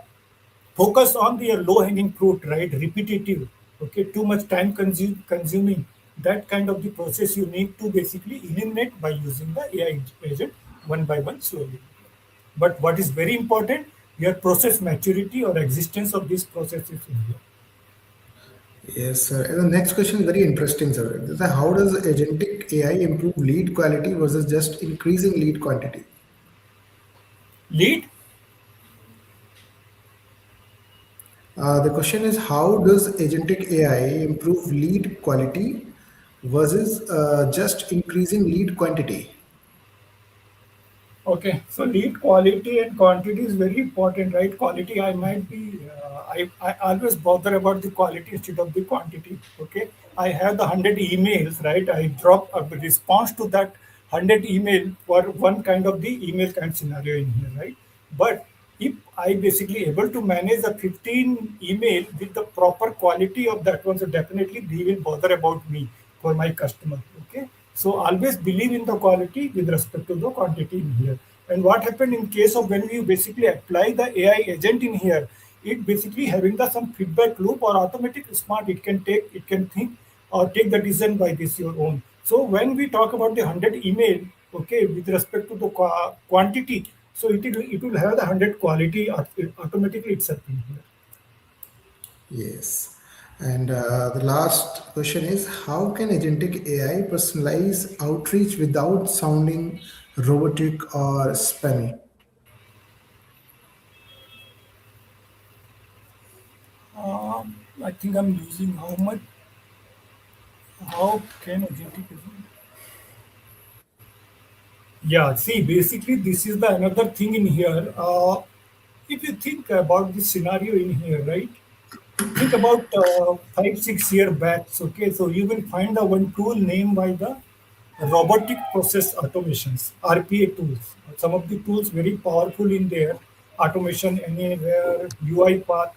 focus on the low hanging fruit, right? Repetitive, okay, too much time consuming, that kind of the process you need to basically eliminate by using the AI agent one by one slowly. But what is very important, your process maturity or existence of this process is in here. Yes, sir. And the next question is very interesting, sir. This is how does agentic AI improve lead quality versus just increasing lead quantity? Lead. The question is how does agentic AI improve lead quality versus just increasing lead quantity? Okay, so lead quality and quantity is very important, right? Quality, I might be, I always bother about the quality instead of the quantity. Okay, I have the 100 emails, right? I drop a response to that 100 email for one kind of the email kind scenario in here, right? But if I basically able to manage the 15 email with the proper quality of that one, so definitely they will bother about me for my customer. Okay, so always believe in the quality with respect to the quantity in here. And what happened in case of when we basically apply the AI agent in here, it basically having the some feedback loop or automatic smart, it can think or take the decision by this your own. So when we talk about the 100 email, okay, with respect to the quantity, so it will have the 100 quality automatically itself in here. Yes. And the last question is, how can agentic AI personalize outreach without sounding robotic or spammy? I think I'm using how much, how can agentic yeah, see, basically, this is the another thing in here. If you think about this scenario in here, right? Think about 5 6 year back. Okay, so you will find the one tool named by the robotic process automations (RPA) tools. Some of the tools very powerful in there. Automation anywhere, UI path.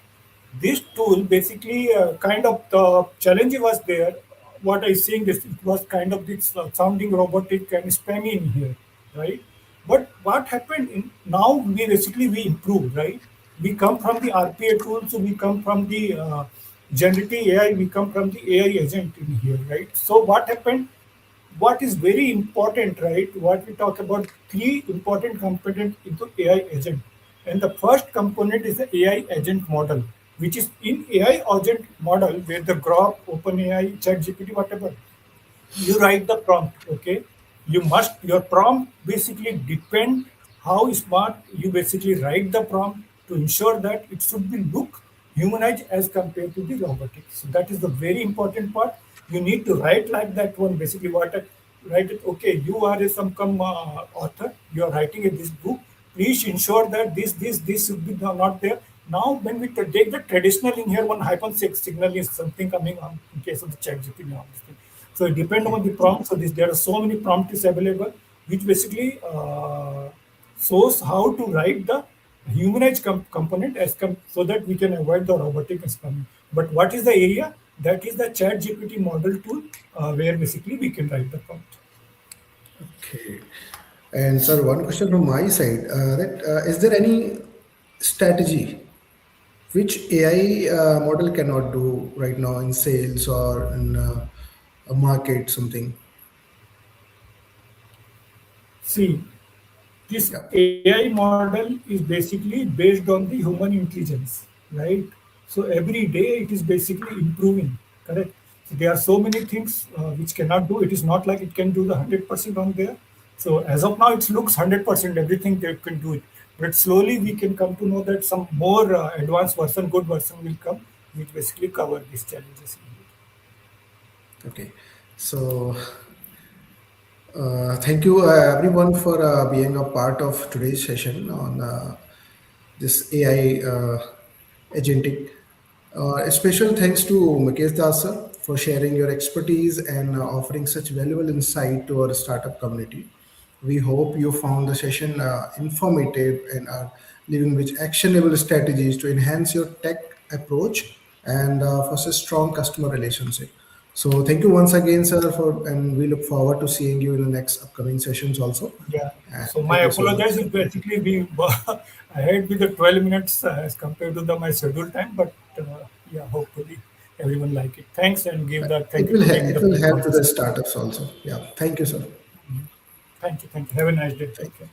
This tool basically kind of the challenge was there. What I saying this it was kind of this sounding robotic and spammy in here, right? But what happened in now we basically we improved, right? We come from the RPA tools, so we come from the generative AI, we come from the AI agent in here, right? So what happened? What is very important, right? What we talk about three important components into AI agent. And the first component is the AI agent model, which is in AI agent model where the Grok, OpenAI, ChatGPT, whatever you write the prompt. Okay, you must your prompt basically depend how smart you basically write the prompt to ensure that it should be look humanized as compared to the robotics. So that is the very important part. You need to write like that one basically what write it. Okay, you are a some author, you are writing a this book, please ensure that this should be not there. Now when we take the traditional in here, one hyphen six signal is something coming on in case of the chat gpt now. So it depends on Okay. the prompt. So there are so many prompts available, which basically shows how to write the humanized component so that we can avoid the robotic component. But what is the area? That is the Chat GPT model tool where basically we can write the prompt. Okay. And sir, one question from my side, that is there any strategy which AI model cannot do right now in sales or in a market something? See, this Yeah. AI model is basically based on the human intelligence, right? So every day it is basically improving, correct? So there are so many things which cannot do. It is not like it can do the 100% on there. So as of now, it looks 100% everything they can do it. But slowly we can come to know that some more advanced version, good version will come, which basically cover these challenges. Okay. So thank you everyone for being a part of today's session on this AI agentic. A special thanks to Mukesh Das sir for sharing your expertise and offering such valuable insight to our startup community. We hope you found the session informative and are leaving with actionable strategies to enhance your tech approach and foster strong customer relationship. So thank you once again, sir, for and we look forward to seeing you in the next upcoming sessions also. Yeah. And So my thank you so much. apologies if basically we ahead with the 12 minutes as compared to my schedule time, but yeah, hopefully everyone like it. Thanks and thank you to give me It the will help platform to to the speak. startups also. Yeah. Thank you, sir. Thank you. Thank you. Have a nice day. Take care.